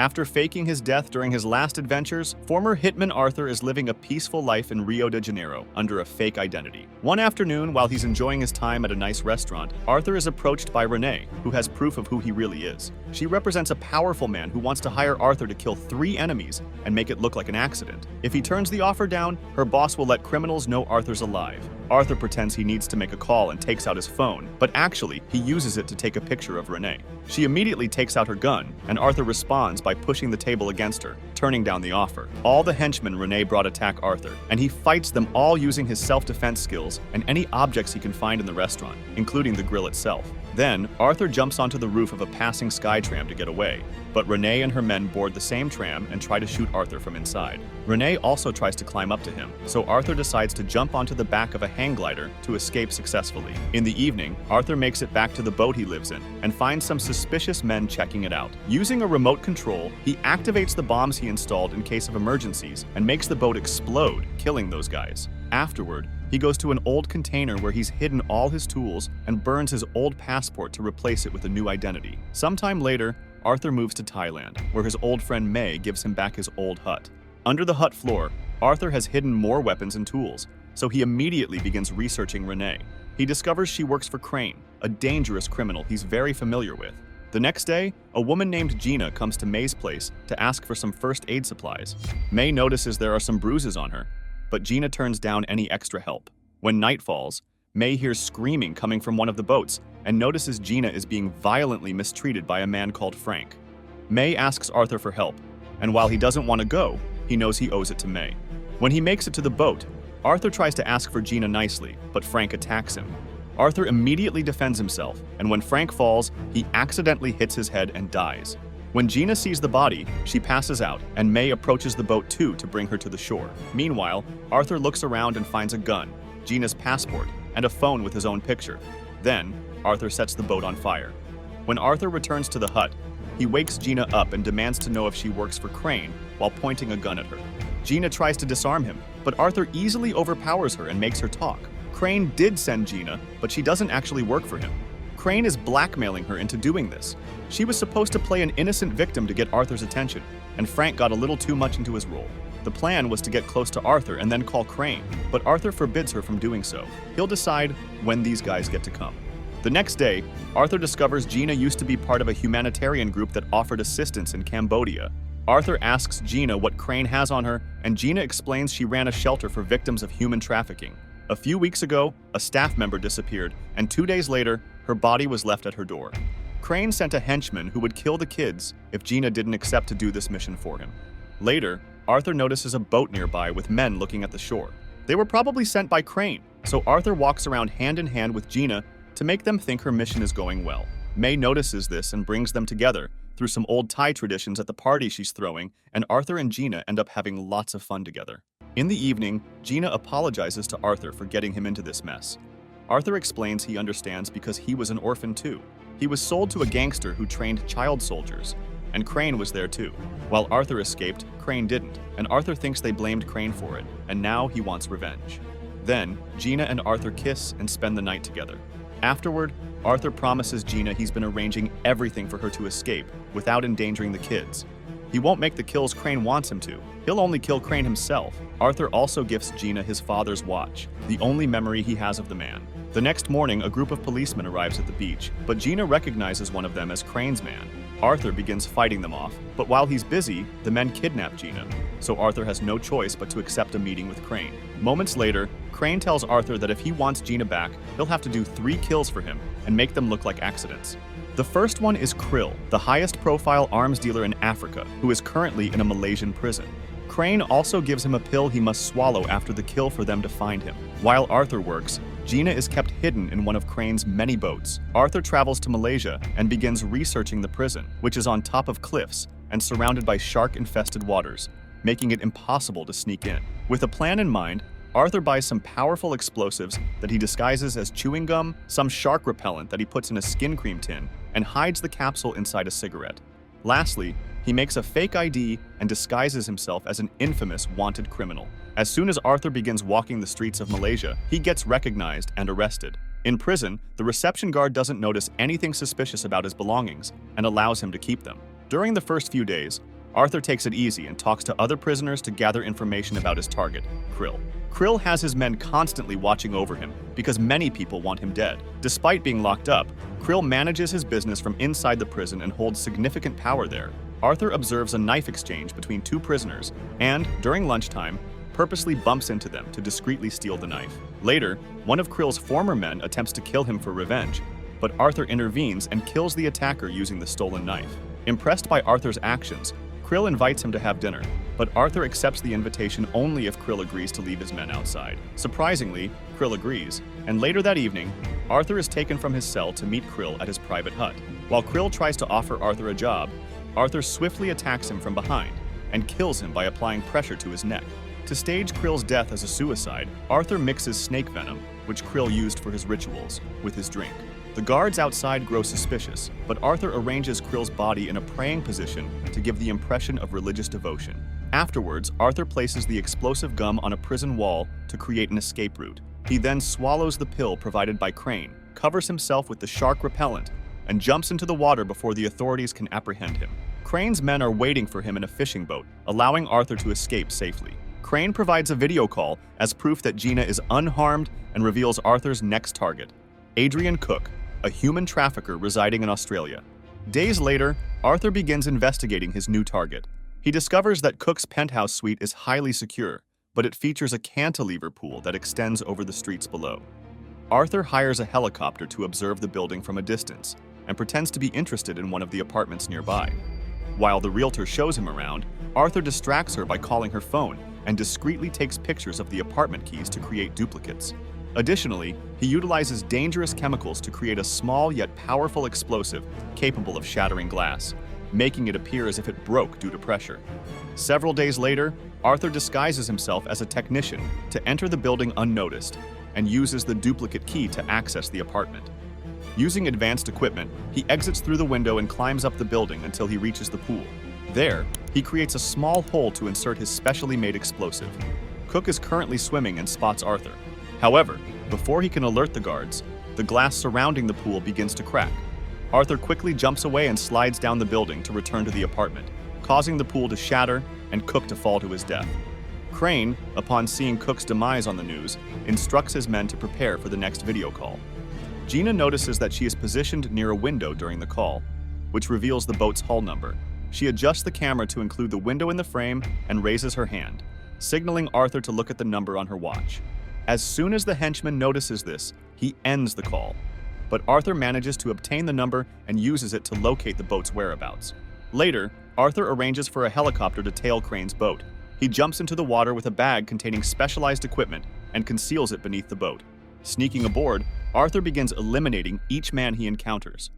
After faking his death during his last adventures, former hitman Arthur is living a peaceful life in Rio de Janeiro under a fake identity. One afternoon, while he's enjoying his time at a nice restaurant, Arthur is approached by Renee, who has proof of who he really is. She represents a powerful man who wants to hire Arthur to kill 3 enemies and make it look like an accident. If he turns the offer down, her boss will let criminals know Arthur's alive. Arthur pretends he needs to make a call and takes out his phone, but actually, he uses it to take a picture of Renee. She immediately takes out her gun, and Arthur responds by pushing the table against her, turning down the offer. All the henchmen Renee brought attack Arthur, and he fights them all using his self-defense skills and any objects he can find in the restaurant, including the grill itself. Then, Arthur jumps onto the roof of a passing sky tram to get away, but Renee and her men board the same tram and try to shoot Arthur from inside. Renee also tries to climb up to him, so Arthur decides to jump onto the back of a hang glider to escape successfully. In the evening, Arthur makes it back to the boat he lives in and finds some suspicious men checking it out. Using a remote control, he activates the bombs he installed in case of emergencies and makes the boat explode, killing those guys. Afterward, he goes to an old container where he's hidden all his tools and burns his old passport to replace it with a new identity. Sometime later, Arthur moves to Thailand, where his old friend May gives him back his old hut. Under the hut floor, Arthur has hidden more weapons and tools, so he immediately begins researching Renee. He discovers she works for Crane, a dangerous criminal he's very familiar with. The next day, a woman named Gina comes to May's place to ask for some first aid supplies. May notices there are some bruises on her, but Gina turns down any extra help. When night falls, May hears screaming coming from one of the boats and notices Gina is being violently mistreated by a man called Frank. May asks Arthur for help, and while he doesn't want to go, he knows he owes it to May. When he makes it to the boat, Arthur tries to ask for Gina nicely, but Frank attacks him. Arthur immediately defends himself, and when Frank falls, he accidentally hits his head and dies. When Gina sees the body, she passes out, and May approaches the boat too to bring her to the shore. Meanwhile, Arthur looks around and finds a gun, Gina's passport, and a phone with his own picture. Then, Arthur sets the boat on fire. When Arthur returns to the hut, he wakes Gina up and demands to know if she works for Crane while pointing a gun at her. Gina tries to disarm him, but Arthur easily overpowers her and makes her talk. Crane did send Gina, but she doesn't actually work for him. Crane is blackmailing her into doing this. She was supposed to play an innocent victim to get Arthur's attention, and Frank got a little too much into his role. The plan was to get close to Arthur and then call Crane, but Arthur forbids her from doing so. He'll decide when these guys get to come. The next day, Arthur discovers Gina used to be part of a humanitarian group that offered assistance in Cambodia. Arthur asks Gina what Crane has on her, and Gina explains she ran a shelter for victims of human trafficking. A few weeks ago, a staff member disappeared, and 2 days later, her body was left at her door. Crane sent a henchman who would kill the kids if Gina didn't accept to do this mission for him. Later, Arthur notices a boat nearby with men looking at the shore. They were probably sent by Crane, so Arthur walks around hand in hand with Gina to make them think her mission is going well. May notices this and brings them together through some old Thai traditions at the party she's throwing, and Arthur and Gina end up having lots of fun together. In the evening, Gina apologizes to Arthur for getting him into this mess. Arthur explains he understands because he was an orphan too. He was sold to a gangster who trained child soldiers, and Crane was there too. While Arthur escaped, Crane didn't, and Arthur thinks they blamed Crane for it, and now he wants revenge. Then, Gina and Arthur kiss and spend the night together. Afterward, Arthur promises Gina he's been arranging everything for her to escape without endangering the kids. He won't make the kills Crane wants him to. He'll only kill Crane himself. Arthur also gifts Gina his father's watch, the only memory he has of the man. The next morning, a group of policemen arrives at the beach, but Gina recognizes one of them as Crane's man. Arthur begins fighting them off, but while he's busy, the men kidnap Gina, so Arthur has no choice but to accept a meeting with Crane. Moments later, Crane tells Arthur that if he wants Gina back, he'll have to do 3 kills for him and make them look like accidents. The first one is Krill, the highest-profile arms dealer in Africa, who is currently in a Malaysian prison. Crane also gives him a pill he must swallow after the kill for them to find him. While Arthur works, Gina is kept hidden in one of Crane's many boats. Arthur travels to Malaysia and begins researching the prison, which is on top of cliffs and surrounded by shark-infested waters, making it impossible to sneak in. With a plan in mind, Arthur buys some powerful explosives that he disguises as chewing gum, some shark repellent that he puts in a skin cream tin, and hides the capsule inside a cigarette. Lastly, he makes a fake ID and disguises himself as an infamous wanted criminal. As soon as Arthur begins walking the streets of Malaysia, he gets recognized and arrested. In prison, the reception guard doesn't notice anything suspicious about his belongings and allows him to keep them. During the first few days, Arthur takes it easy and talks to other prisoners to gather information about his target, Krill. Krill has his men constantly watching over him because many people want him dead. Despite being locked up, Krill manages his business from inside the prison and holds significant power there. Arthur observes a knife exchange between two prisoners and, during lunchtime, purposely bumps into them to discreetly steal the knife. Later, one of Krill's former men attempts to kill him for revenge, but Arthur intervenes and kills the attacker using the stolen knife. Impressed by Arthur's actions, Krill invites him to have dinner, but Arthur accepts the invitation only if Krill agrees to leave his men outside. Surprisingly, Krill agrees, and later that evening, Arthur is taken from his cell to meet Krill at his private hut. While Krill tries to offer Arthur a job, Arthur swiftly attacks him from behind and kills him by applying pressure to his neck. To stage Krill's death as a suicide, Arthur mixes snake venom, which Krill used for his rituals, with his drink. The guards outside grow suspicious, but Arthur arranges Krill's body in a praying position to give the impression of religious devotion. Afterwards, Arthur places the explosive gum on a prison wall to create an escape route. He then swallows the pill provided by Crane, covers himself with the shark repellent, and jumps into the water before the authorities can apprehend him. Crane's men are waiting for him in a fishing boat, allowing Arthur to escape safely. Crane provides a video call as proof that Gina is unharmed and reveals Arthur's next target, Adrian Cook, a human trafficker residing in Australia. Days later, Arthur begins investigating his new target. He discovers that Cook's penthouse suite is highly secure, but it features a cantilever pool that extends over the streets below. Arthur hires a helicopter to observe the building from a distance and pretends to be interested in one of the apartments nearby. While the realtor shows him around, Arthur distracts her by calling her phone and discreetly takes pictures of the apartment keys to create duplicates. Additionally, he utilizes dangerous chemicals to create a small yet powerful explosive capable of shattering glass, making it appear as if it broke due to pressure. Several days later, Arthur disguises himself as a technician to enter the building unnoticed and uses the duplicate key to access the apartment. Using advanced equipment, he exits through the window and climbs up the building until he reaches the pool. There, he creates a small hole to insert his specially made explosive. Cook is currently swimming and spots Arthur. However, before he can alert the guards, the glass surrounding the pool begins to crack. Arthur quickly jumps away and slides down the building to return to the apartment, causing the pool to shatter and Cook to fall to his death. Crane, upon seeing Cook's demise on the news, instructs his men to prepare for the next video call. Gina notices that she is positioned near a window during the call, which reveals the boat's hull number. She adjusts the camera to include the window in the frame and raises her hand, signaling Arthur to look at the number on her watch. As soon as the henchman notices this, he ends the call, but Arthur manages to obtain the number and uses it to locate the boat's whereabouts. Later, Arthur arranges for a helicopter to tail Crane's boat. He jumps into the water with a bag containing specialized equipment and conceals it beneath the boat. Sneaking aboard, Arthur begins eliminating each man he encounters.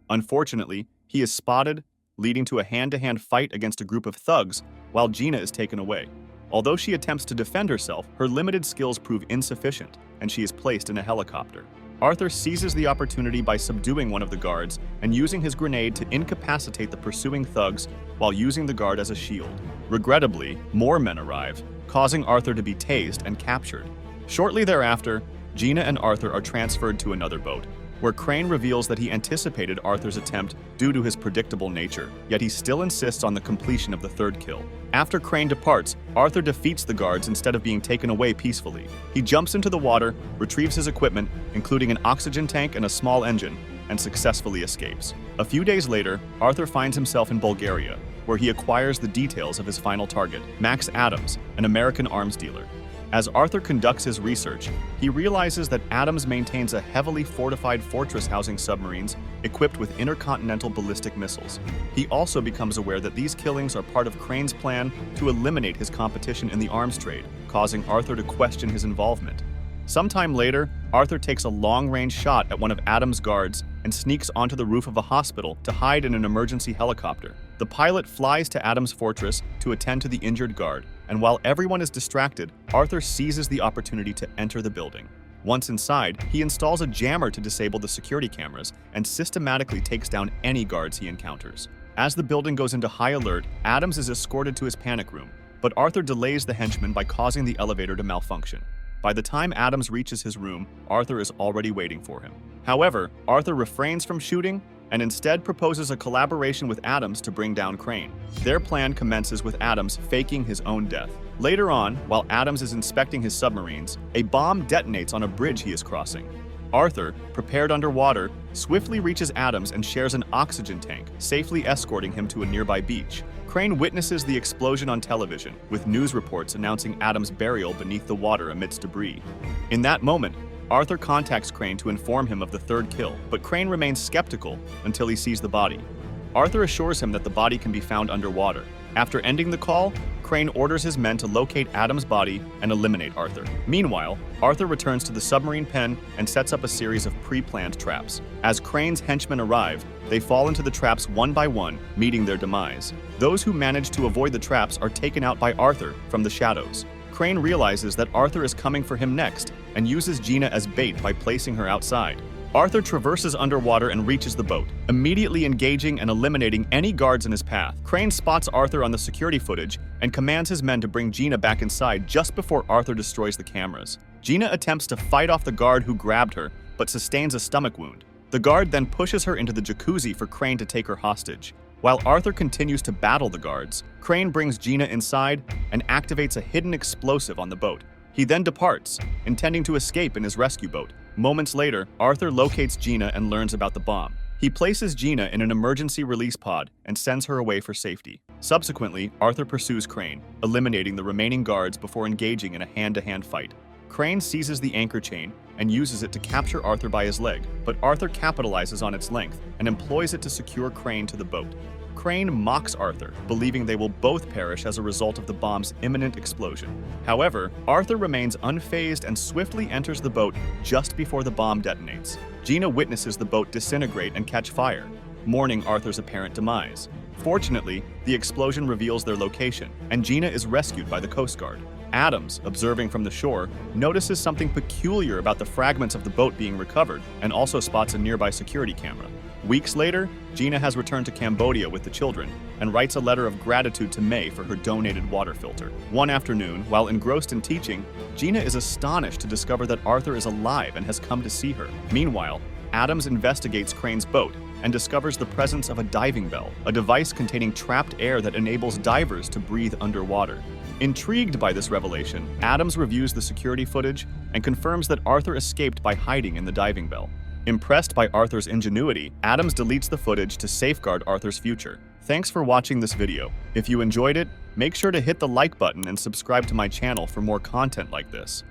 Unfortunately, he is spotted, leading to a hand-to-hand fight against a group of thugs while Gina is taken away. Although she attempts to defend herself, her limited skills prove insufficient, and she is placed in a helicopter. Arthur seizes the opportunity by subduing one of the guards and using his grenade to incapacitate the pursuing thugs while using the guard as a shield. Regrettably, more men arrive, causing Arthur to be tased and captured. Shortly thereafter, Gina and Arthur are transferred to another boat, where Crane reveals that he anticipated Arthur's attempt due to his predictable nature, yet he still insists on the completion of the third kill. After Crane departs, Arthur defeats the guards instead of being taken away peacefully. He jumps into the water, retrieves his equipment, including an oxygen tank and a small engine, and successfully escapes. A few days later, Arthur finds himself in Bulgaria, where he acquires the details of his final target, Max Adams, an American arms dealer. As Arthur conducts his research, he realizes that Adams maintains a heavily fortified fortress housing submarines equipped with intercontinental ballistic missiles. He also becomes aware that these killings are part of Crane's plan to eliminate his competition in the arms trade, causing Arthur to question his involvement. Sometime later, Arthur takes a long-range shot at one of Adams' guards and sneaks onto the roof of a hospital to hide in an emergency helicopter. The pilot flies to Adams' fortress to attend to the injured guard, and while everyone is distracted, Arthur seizes the opportunity to enter the building. Once inside, he installs a jammer to disable the security cameras and systematically takes down any guards he encounters. As the building goes into high alert, Adams is escorted to his panic room, but Arthur delays the henchman by causing the elevator to malfunction. By the time Adams reaches his room, Arthur is already waiting for him. However, Arthur refrains from shooting and instead proposes a collaboration with Adams to bring down Crane. Their plan commences with Adams faking his own death. Later on, while Adams is inspecting his submarines, a bomb detonates on a bridge he is crossing. Arthur, prepared underwater, swiftly reaches Adams and shares an oxygen tank, safely escorting him to a nearby beach. Crane witnesses the explosion on television, with news reports announcing Adams' burial beneath the water amidst debris. In that moment, Arthur contacts Crane to inform him of the third kill, but Crane remains skeptical until he sees the body. Arthur assures him that the body can be found underwater. After ending the call, Crane orders his men to locate Adams' body and eliminate Arthur. Meanwhile, Arthur returns to the submarine pen and sets up a series of pre-planned traps. As Crane's henchmen arrive, they fall into the traps one by one, meeting their demise. Those who manage to avoid the traps are taken out by Arthur from the shadows. Crane realizes that Arthur is coming for him next and uses Gina as bait by placing her outside. Arthur traverses underwater and reaches the boat, immediately engaging and eliminating any guards in his path. Crane spots Arthur on the security footage and commands his men to bring Gina back inside just before Arthur destroys the cameras. Gina attempts to fight off the guard who grabbed her, but sustains a stomach wound. The guard then pushes her into the jacuzzi for Crane to take her hostage. While Arthur continues to battle the guards, Crane brings Gina inside and activates a hidden explosive on the boat. He then departs, intending to escape in his rescue boat. Moments later, Arthur locates Gina and learns about the bomb. He places Gina in an emergency release pod and sends her away for safety. Subsequently, Arthur pursues Crane, eliminating the remaining guards before engaging in a hand-to-hand fight. Crane seizes the anchor chain and uses it to capture Arthur by his leg, but Arthur capitalizes on its length and employs it to secure Crane to the boat. Crane mocks Arthur, believing they will both perish as a result of the bomb's imminent explosion. However, Arthur remains unfazed and swiftly enters the boat just before the bomb detonates. Gina witnesses the boat disintegrate and catch fire, mourning Arthur's apparent demise. Fortunately, the explosion reveals their location, and Gina is rescued by the Coast Guard. Adams, observing from the shore, notices something peculiar about the fragments of the boat being recovered and also spots a nearby security camera. Weeks later, Gina has returned to Cambodia with the children and writes a letter of gratitude to May for her donated water filter. One afternoon, while engrossed in teaching, Gina is astonished to discover that Arthur is alive and has come to see her. Meanwhile, Adams investigates Crane's boat and discovers the presence of a diving bell, a device containing trapped air that enables divers to breathe underwater. Intrigued by this revelation, Adams reviews the security footage and confirms that Arthur escaped by hiding in the diving bell. Impressed by Arthur's ingenuity, Adams deletes the footage to safeguard Arthur's future. Thanks for watching this video. If you enjoyed it, make sure to hit the like button and subscribe to my channel for more content like this.